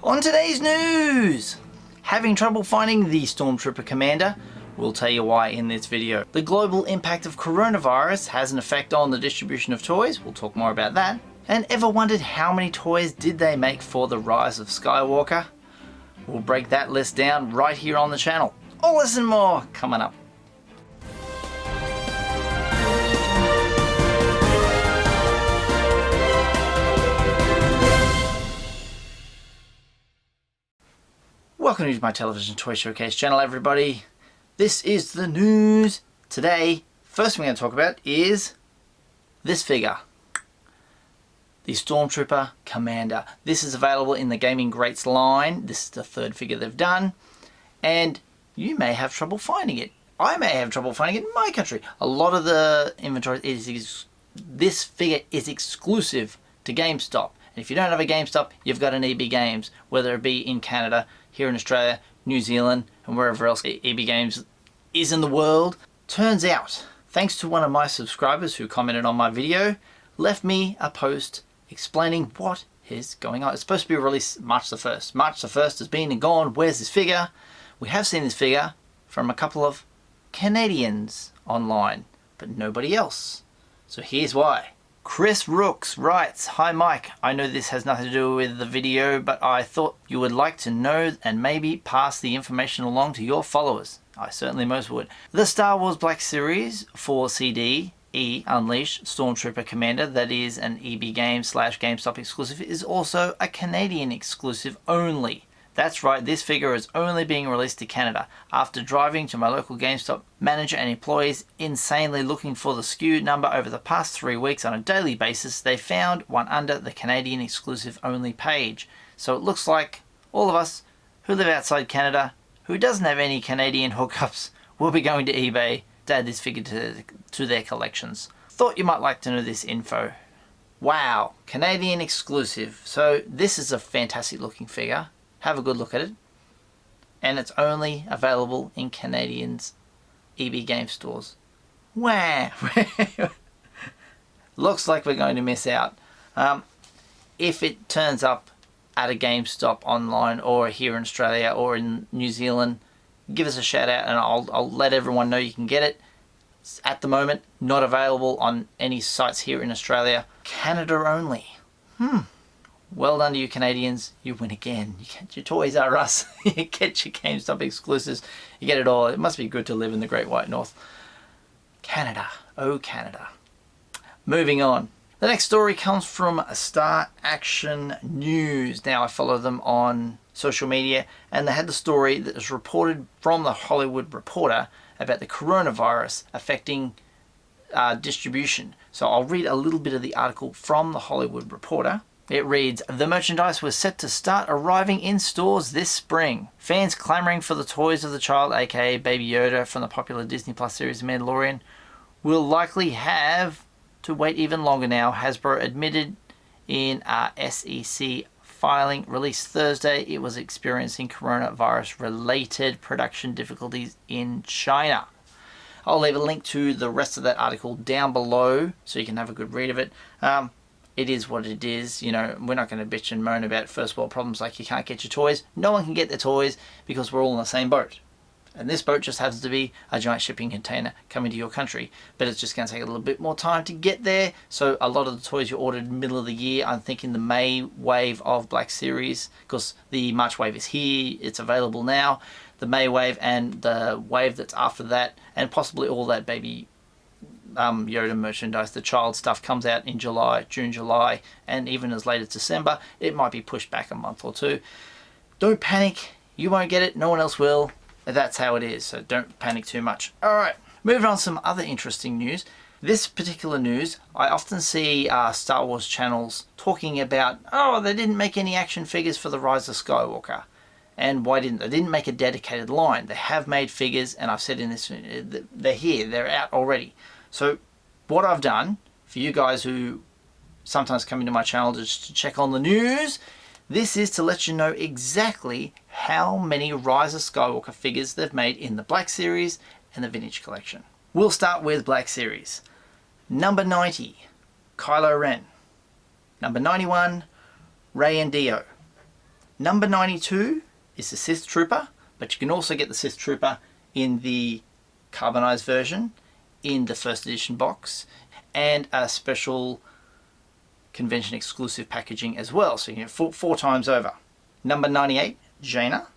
On today's news, having trouble finding the Stormtrooper commander? We'll tell you why in this video. The global impact of coronavirus has an effect on the distribution of toys. We'll talk more about that. And ever wondered how many toys did they make for the rise of Skywalker? We'll break that list down right here on the channel. All this and more coming up. Welcome to my television toy showcase channel, everybody. This is the news. Today, first thing we're going to talk about is this figure. The Stormtrooper Commander. This is available in the Gaming Greats line. This is the third figure they've done. And you may have trouble finding it. I may have trouble finding it in my country. A lot of the inventory this figure is exclusive to GameStop. And if you don't have a GameStop, you've got an EB Games, whether it be in Canada, here in Australia, New Zealand, and wherever else EB Games is in the world. Turns out, thanks to one of my subscribers who commented on my video, left me a post explaining what is going on. It's supposed to be released March the 1st. March the 1st has been and gone. Where's this figure? We have seen this figure from a couple of Canadians online, but nobody else. So here's why. Chris Rooks writes, "Hi Mike, I know this has nothing to do with the video, but I thought you would like to know and maybe pass the information along to your followers." I certainly most would. The Star Wars Black Series 4 CD E Unleashed Stormtrooper Commander, that is an EB Games / GameStop exclusive, is also a Canadian exclusive only. That's right, this figure is only being released to Canada. After driving to my local GameStop manager and employees insanely looking for the SKU number over the past 3 weeks on a daily basis, they found one under the Canadian exclusive only page. So it looks like all of us who live outside Canada, who doesn't have any Canadian hookups, will be going to eBay to add this figure to their collections. Thought you might like to know this info. Wow, Canadian exclusive. So this is a fantastic looking figure. Have a good look at it. And it's only available in Canadians' EB Game stores. Wow! Looks like we're going to miss out. If it turns up at a GameStop online or here in Australia or in New Zealand, give us a shout out and I'll let everyone know you can get it. It's at the moment not available on any sites here in Australia. Canada only. Well done to you Canadians, you win again. You get your Toys R Us, you get your GameStop exclusives, you get it all. It must be good to live in the Great White North. Canada, oh Canada. Moving on. The next story comes from Star Action News. Now I follow them on social media and they had the story that was reported from the Hollywood Reporter about the coronavirus affecting distribution. So I'll read a little bit of the article from the Hollywood Reporter. It reads, "The merchandise was set to start arriving in stores this spring. Fans clamoring for the toys of the child, aka Baby Yoda from the popular Disney Plus series Mandalorian, will likely have to wait even longer now," Hasbro admitted in a SEC filing released Thursday. It was experiencing coronavirus-related production difficulties in China. I'll leave a link to the rest of that article down below so you can have a good read of it. It is what it is. You know, we're not going to bitch and moan about first world problems like you can't get your toys. No one can get their toys because we're all in the same boat. And this boat just happens to be a giant shipping container coming to your country. But it's just going to take a little bit more time to get there. So a lot of the toys you ordered middle of the year, I'm thinking the May wave of Black Series, because the March wave is here, it's available now. The May wave and the wave that's after that, and possibly all that Baby Yoda merchandise, the child stuff, comes out in July, June, July, and even as late as December. It might be pushed back a month or two. Don't panic, you won't get it, no one else will. That's how it is, so don't panic too much. Alright, moving on to some other interesting news. This particular news, I often see Star Wars channels talking about, oh, they didn't make any action figures for the Rise of Skywalker. And why didn't they? They didn't make a dedicated line. They have made figures, and I've said in this, they're here, they're out already. So what I've done for you guys who sometimes come into my channel just to check on the news, this is to let you know exactly how many Rise of Skywalker figures they've made in the Black Series and the Vintage Collection. We'll start with Black Series. Number 90, Kylo Ren. Number 91, Rey and Dio. Number 92 is the Sith Trooper, but you can also get the Sith Trooper in the carbonized version, in the first edition box, and a special convention exclusive packaging as well, so you can get four times over. Number 98, Jaina.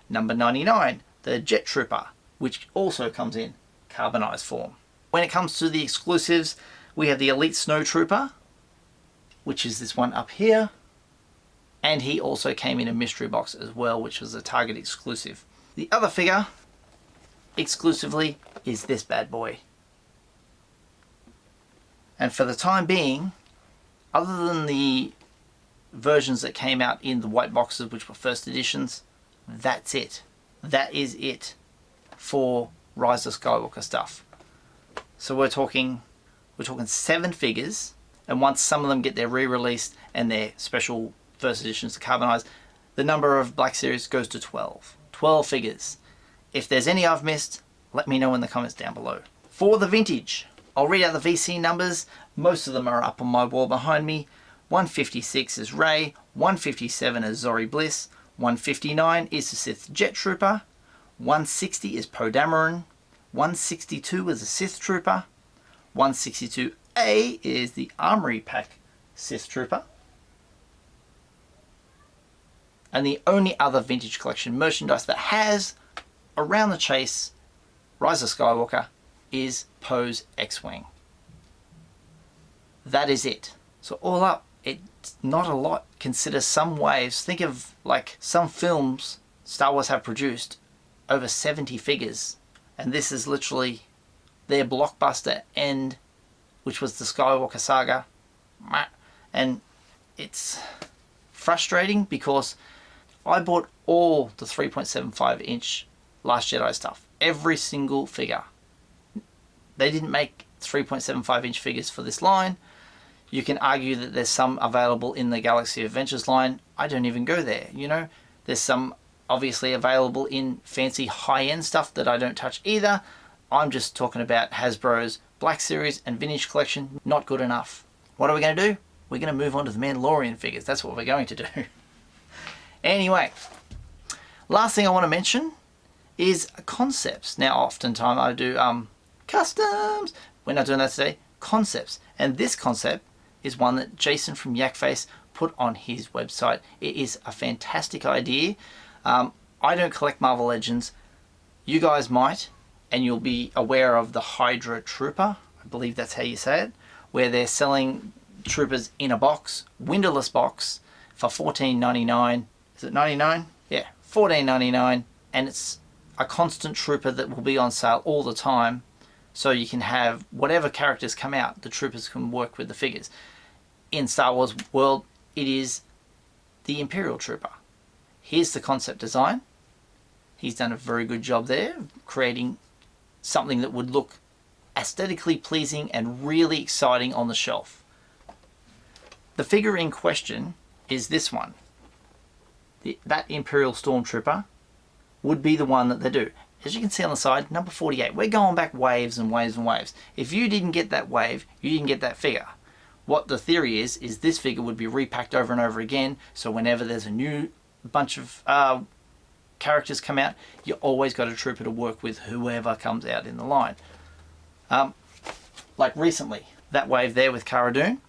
Number 99, the Jet Trooper, which also comes in carbonized form. When it comes to the exclusives, we have the Elite Snow Trooper, which is this one up here, and he also came in a mystery box as well, which was a Target exclusive. The other figure exclusively is this bad boy. And for the time being, other than the versions that came out in the white boxes, which were first editions, that's it. That is it for Rise of Skywalker stuff. So we're talking 7 figures, and once some of them get their re-released and their special first editions to carbonize, the number of Black Series goes to 12. 12 figures. If there's any I've missed, let me know in the comments down below. For the vintage, I'll read out the VC numbers. Most of them are up on my wall behind me. 156 is Rey, 157 is Zori Bliss, 159 is the Sith Jet Trooper, 160 is Poe Dameron, 162 is the Sith Trooper, 162A is the Armory Pack Sith Trooper, and the only other vintage collection merchandise that has around the chase Rise of Skywalker is Poe's X-Wing. That is it. So all up, it's not a lot. Consider some waves. Think of like some films Star Wars have produced over 70 figures, and this is literally their blockbuster end, which was the Skywalker saga. And it's frustrating because I bought all the 3.75 inch Last Jedi stuff, every single figure. They didn't make 3.75 inch figures for this line. You can argue that there's some available in the Galaxy Adventures line. I don't even go there, you know. There's some obviously available in fancy high-end stuff that I don't touch either. I'm just talking about Hasbro's Black Series and Vintage Collection. Not good enough. What are we going to do? We're going to move on to the Mandalorian figures. That's what we're going to do. Anyway, last thing I want to mention is concepts. Now, oftentimes I do customs. We're not doing that today. Concepts. And this concept is one that Jason from Yakface put on his website. It is a fantastic idea. I don't collect Marvel Legends. You guys might, and you'll be aware of the Hydra Trooper. I believe that's how you say it, where they're selling troopers in a box, windowless box, for $14.99. Is it 99? Yeah, $14.99, and it's a constant trooper that will be on sale all the time. So you can have whatever characters come out, the troopers can work with the figures. In Star Wars world, it is the Imperial Trooper. Here's the concept design. He's done a very good job there, creating something that would look aesthetically pleasing and really exciting on the shelf. The figure in question is this one. That Imperial Stormtrooper would be the one that they do. As you can see on the side, number 48. We're going back waves and waves and waves. If you didn't get that wave, you didn't get that figure. What the theory is this figure would be repacked over and over again, so whenever there's a new bunch of characters come out, you always got a trooper to work with whoever comes out in the line. Like recently, that wave there with Cara Dune,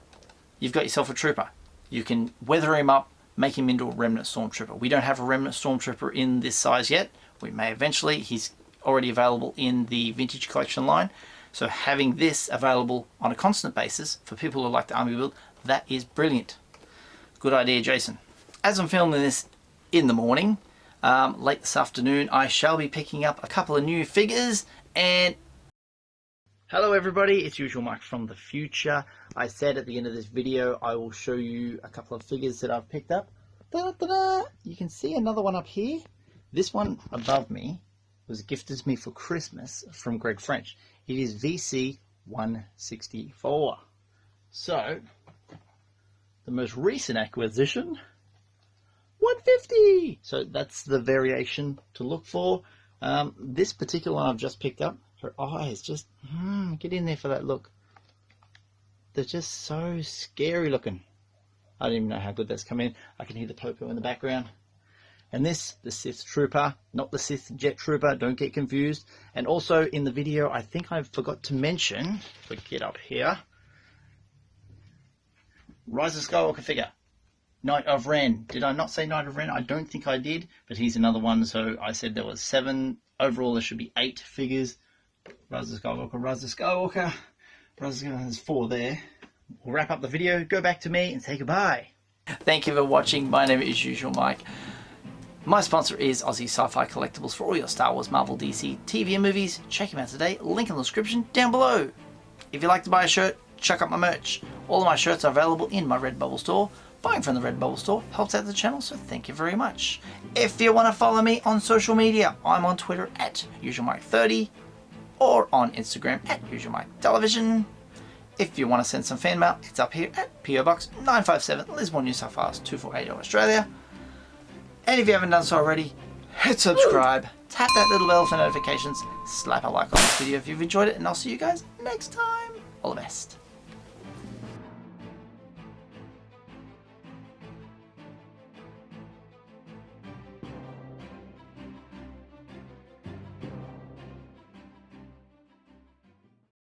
you've got yourself a trooper. You can weather him up, make him into a Remnant Stormtrooper. We don't have a Remnant Stormtrooper in this size yet. We may eventually. He's already available in the Vintage Collection line. So having this available on a constant basis for people who like the army build, that is brilliant. Good idea, Jason. As I'm filming this in the morning, late this afternoon, I shall be picking up a couple of new figures. And hello everybody, it's Usualmike from the future. I said at the end of this video I will show you a couple of figures that I've picked up. Da-da-da-da. You can see another one up here. This one above me was gifted to me for Christmas from Greg French. It is VC 164. So, the most recent acquisition, 150. So that's the variation to look for. This particular one I've just picked up, her eyes just, get in there for that look. They're just so scary looking. I don't even know how good that's come in. I can hear the popo in the background. And this, the Sith Trooper, not the Sith Jet Trooper, don't get confused. And also in the video, I think I forgot to mention, if we get up here, Rise of Skywalker figure, Knight of Ren. Did I not say Knight of Ren? I don't think I did, but he's another one. So I said there was 7. Overall, there should be 8 figures. Rise of Skywalker, Rise of Skywalker. Rise of Skywalker, there's 4 there. We'll wrap up the video, go back to me and say goodbye. Thank you for watching. My name is Usualmike. My sponsor is Aussie Sci-Fi Collectibles for all your Star Wars, Marvel, DC, TV and movies. Check him out today. Link in the description down below. If you'd like to buy a shirt, check out my merch. All of my shirts are available in my Redbubble store. Buying from the Redbubble store helps out the channel, so thank you very much. If you want to follow me on social media, I'm on Twitter at Usualmike30 or on Instagram at Usualmike If you want to send some fan mail, it's up here at PO Box 957, Lismore, New South Wales 248, Australia. And if you haven't done so already, hit subscribe, tap that little bell for notifications, slap a like on this video if you've enjoyed it, and I'll see you guys next time. All the best.